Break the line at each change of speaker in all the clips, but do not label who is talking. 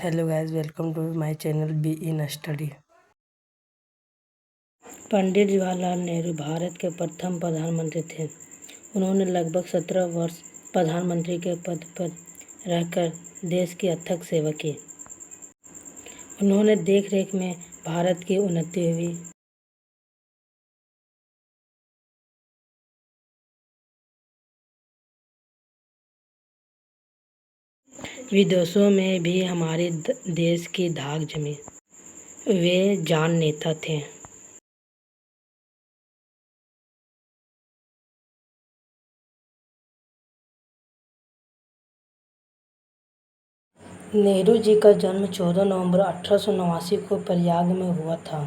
Hello guys, welcome to my channel B in study.
Pandit Jawaharlal Nehru Bharat के प्रथम प्रधानमंत्री थे। उन्होंने लगभग 17 वर्ष प्रधानमंत्री के पद पर रहकर देश की अथक सेवा की। उन्होंने देखरेख में भारत की उन्नति हुई। विदेशों में भी हमारे देश की धाक जमी। वे जान नेता थे। नेहरू जी का जन्म 14 नवंबर 1889 को प्रयाग में हुआ था।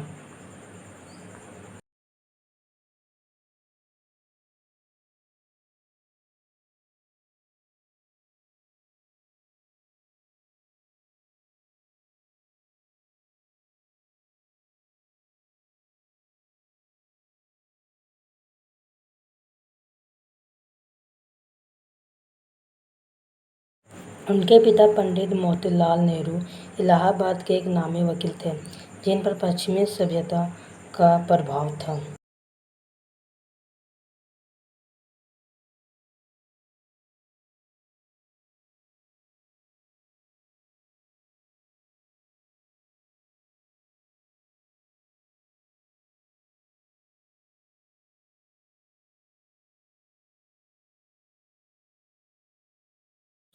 उनके पिता पंडित मोतीलाल नेहरू इलाहाबाद के एक नामी वकील थे, जिन पर पश्चिमी सभ्यता का प्रभाव था।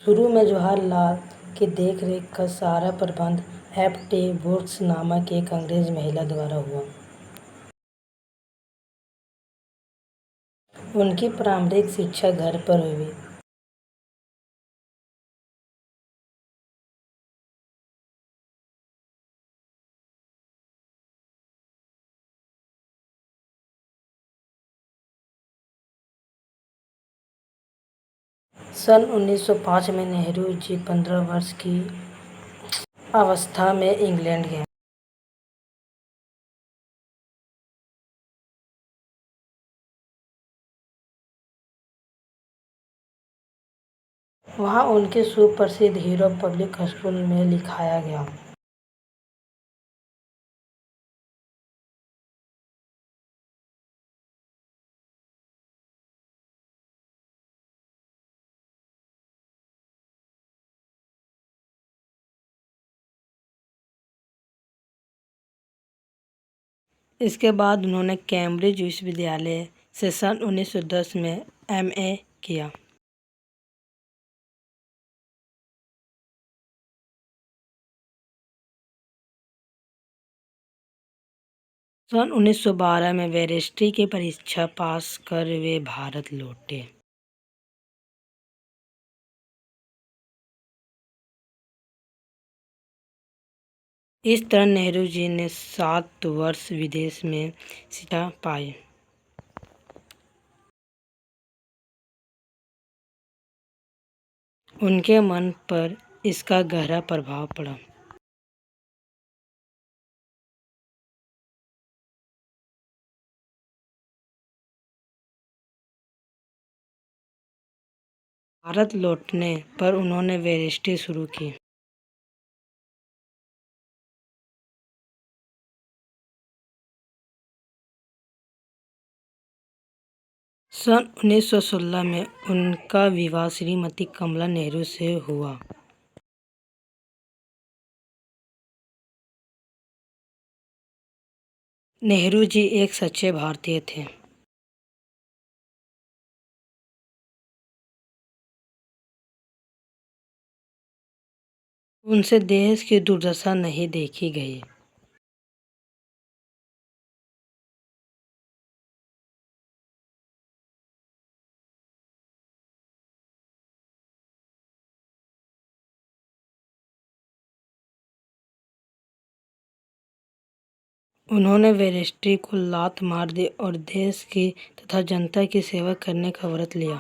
शुरू में जवाहरलाल की देखरेख का सारा प्रबंध एफ.टी. ब्रूक्स नामक एक अंग्रेज महिला द्वारा हुआ। उनकी प्रारंभिक शिक्षा घर पर हुई। सन 1905 में नेहरू जी 15 वर्ष की अवस्था में इंग्लैंड गए। वहाँ उनके सुप्रसिद्ध हीरो पब्लिक स्कूल में लिखाया गया। इसके बाद उन्होंने कैम्ब्रिज विश्वविद्यालय से सन 1910 में एम.ए. किया। सन 1912 में बैरिस्ट्री की परीक्षा पास कर वे भारत लौटे। इस तरह नेहरू जी ने 7 वर्ष विदेश में शिक्षा पाई। उनके मन पर इसका गहरा प्रभाव पड़ा। भारत लौटने पर उन्होंने बैरिस्ट्री शुरू की। सन 1916 में उनका विवाह श्रीमती कमला नेहरू से हुआ। नेहरू जी एक सच्चे भारतीय थे। उनसे देश की दुर्दशा नहीं देखी गई। उन्होंने बैरिस्ट्री को लात मार दी और देश की तथा जनता की सेवा करने का व्रत लिया।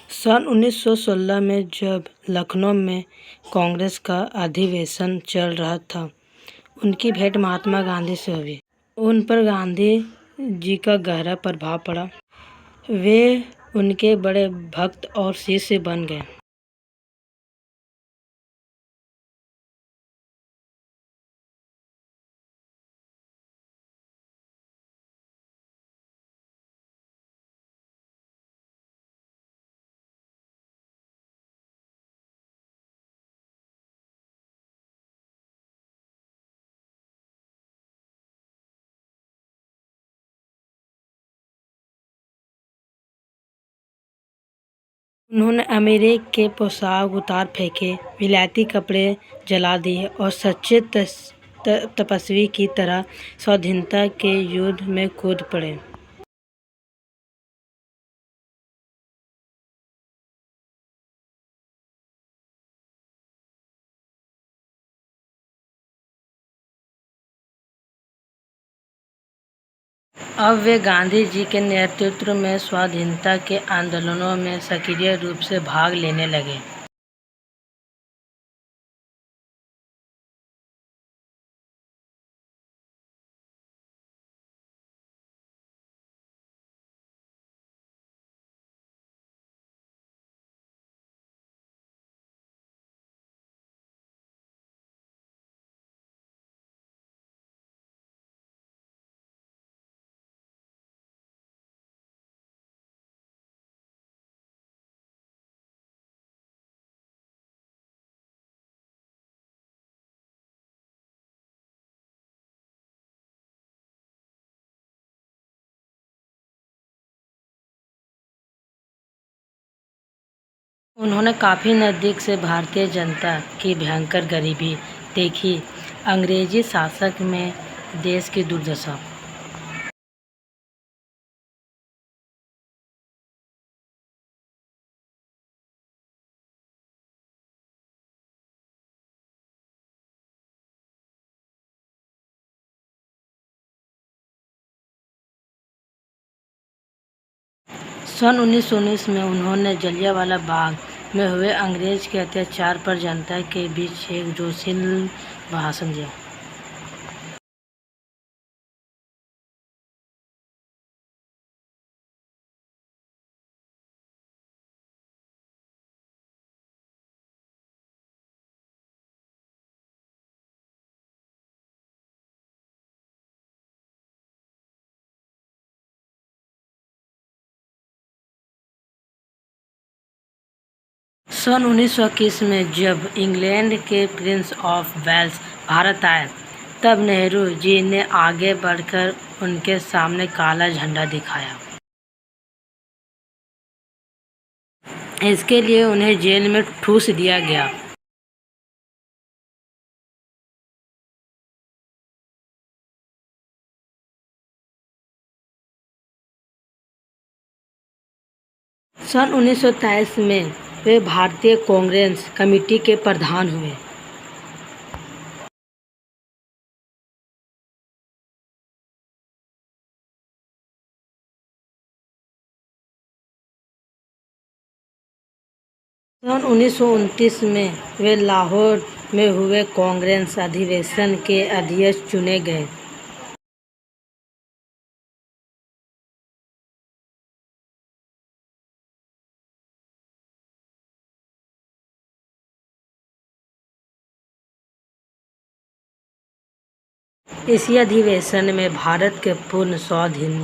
सन 1916 में जब लखनऊ में कांग्रेस का अधिवेशन चल रहा था, उनकी भेंट महात्मा गांधी से हुई। उन पर गांधी जी का गहरा प्रभाव पड़ा। वे उनके बड़े भक्त और शिष्य बन गए। उन्होंने अमेरिका के पोशाक उतार फेंके, विलायती कपड़े जला दिए और सच्चे तपस्वी की तरह स्वाधीनता के युद्ध में कूद पड़े। अब वे गांधी जी के नेतृत्व में स्वाधीनता के आंदोलनों में सक्रिय रूप से भाग लेने लगे। उन्होंने काफ़ी नज़दीक से भारतीय जनता की भयंकर गरीबी देखी, अंग्रेजी शासन में देश की दुर्दशा। सन 1919 में उन्होंने जलियांवाला बाग में हुए अंग्रेज के अत्याचार पर जनता के बीच एक जोशीला भाषण दिया। सन 1921 में जब इंग्लैंड के प्रिंस ऑफ वेल्स भारत आए, तब नेहरू जी ने आगे बढ़कर उनके सामने काला झंडा दिखाया। इसके लिए उन्हें जेल में ठूस दिया गया। सन 1923 में वे भारतीय कांग्रेस कमेटी के प्रधान हुए। सन 1929 में वे लाहौर में हुए कांग्रेस अधिवेशन के अध्यक्ष चुने गए। इसी अधिवेशन में भारत के पूर्ण स्वाधीन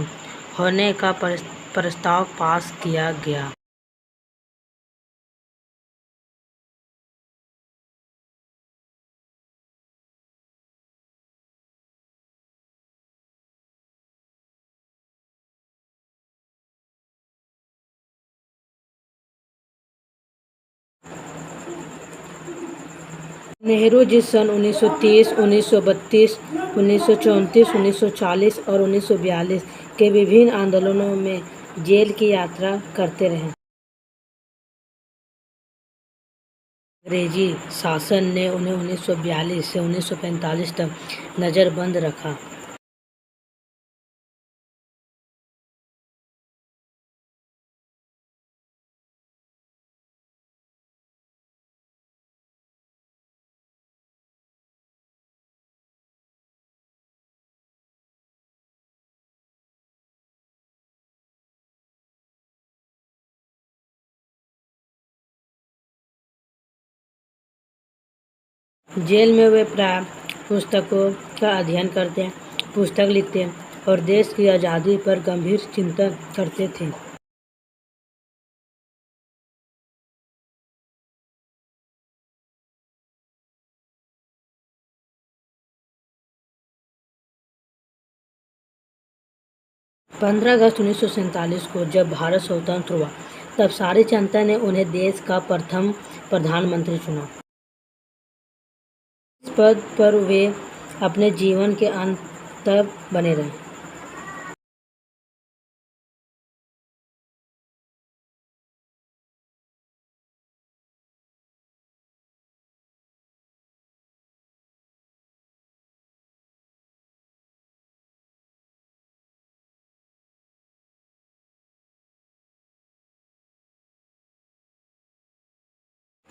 होने का प्रस्ताव पास किया गया। नेहरू जी सन 1930, 1932, 1934, 1940 और 1942 के विभिन्न आंदोलनों में जेल की यात्रा करते रहे। अंग्रेजी शासन ने उन्हें 1942 से 1945 तक नज़रबंद रखा। जेल में वे प्राय पुस्तकों का अध्ययन करते, पुस्तक लिखते और देश की आज़ादी पर गंभीर चिंतन करते थे। पंद्रह अगस्त 1947 को जब भारत स्वतंत्र हुआ, तब सारी जनता ने उन्हें देश का प्रथम प्रधानमंत्री चुना। इस पद पर वे अपने जीवन के अंत तक बने रहे।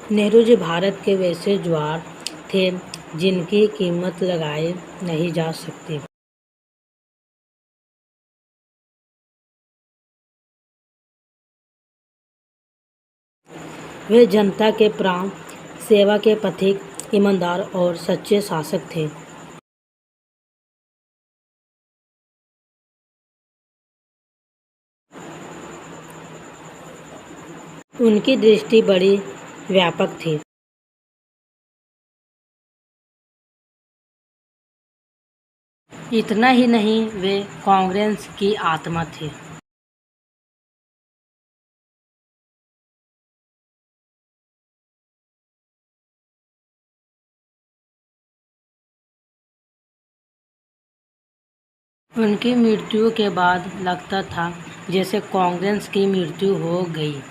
नेहरू जी भारत के वैसे ज्वार थे जिनकी कीमत लगाई नहीं जा सकती। वे जनता के प्राण, सेवा के पथिक, ईमानदार और सच्चे शासक थे। उनकी दृष्टि बड़ी व्यापक थी। इतना ही नहीं, वे कांग्रेस की आत्मा थे। उनकी मृत्यु के बाद लगता था जैसे कांग्रेस की मृत्यु हो गई।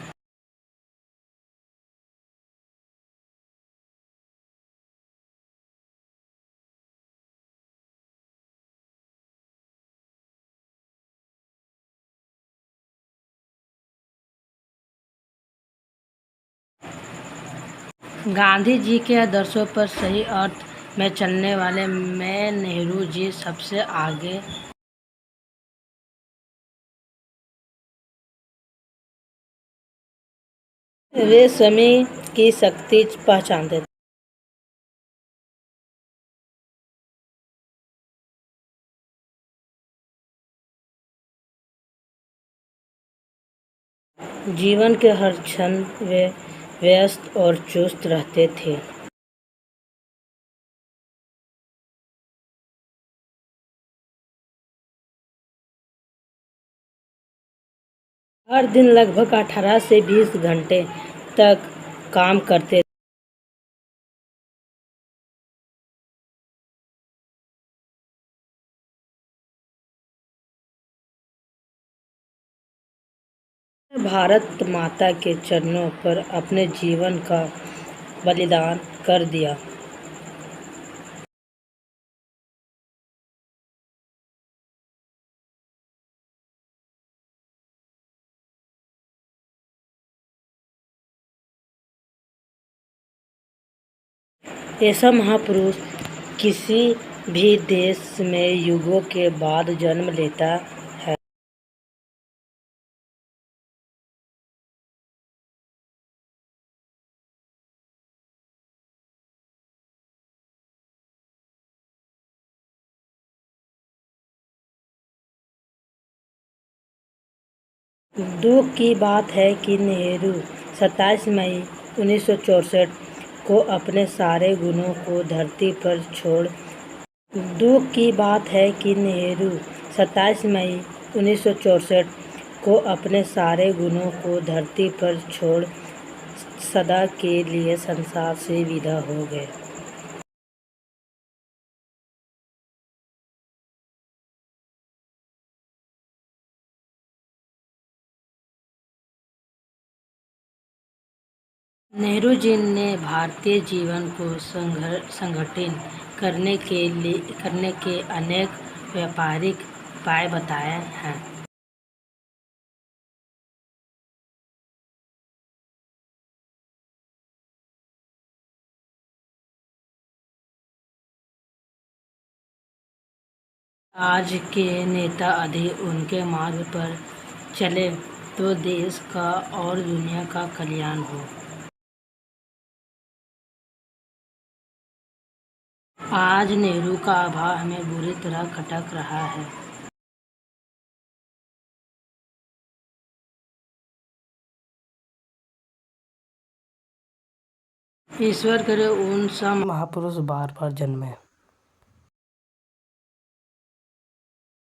गांधी जी के आदर्शों पर सही अर्थ में चलने वाले में नेहरू जी सबसे आगे। वे समय की शक्ति पहचानते थे। जीवन के हर क्षण वे व्यस्त और चुस्त रहते थे। हर दिन लगभग 18 से 20 घंटे तक काम करते। भारत माता के चरणों पर अपने जीवन का बलिदान कर दिया। ऐसा महापुरुष किसी भी देश में युगों के बाद जन्म लेता है। दुख की बात है कि नेहरू 27 मई 1964 को अपने सारे गुणों को धरती पर छोड़। दुख की बात है कि नेहरू 27 मई 1964 को अपने सारे गुणों को धरती पर छोड़ सदा के लिए संसार से विदा हो गए। नेहरू जी ने भारतीय जीवन को संगठित करने के अनेक व्यापारिक उपाय बताए हैं। आज के नेता यदि उनके मार्ग पर चले तो देश का और दुनिया का कल्याण हो। आज नेहरू का अभाव हमें बुरी तरह खटक रहा है। ईश्वर करे उन सब
महापुरुष बार बार जन्मे।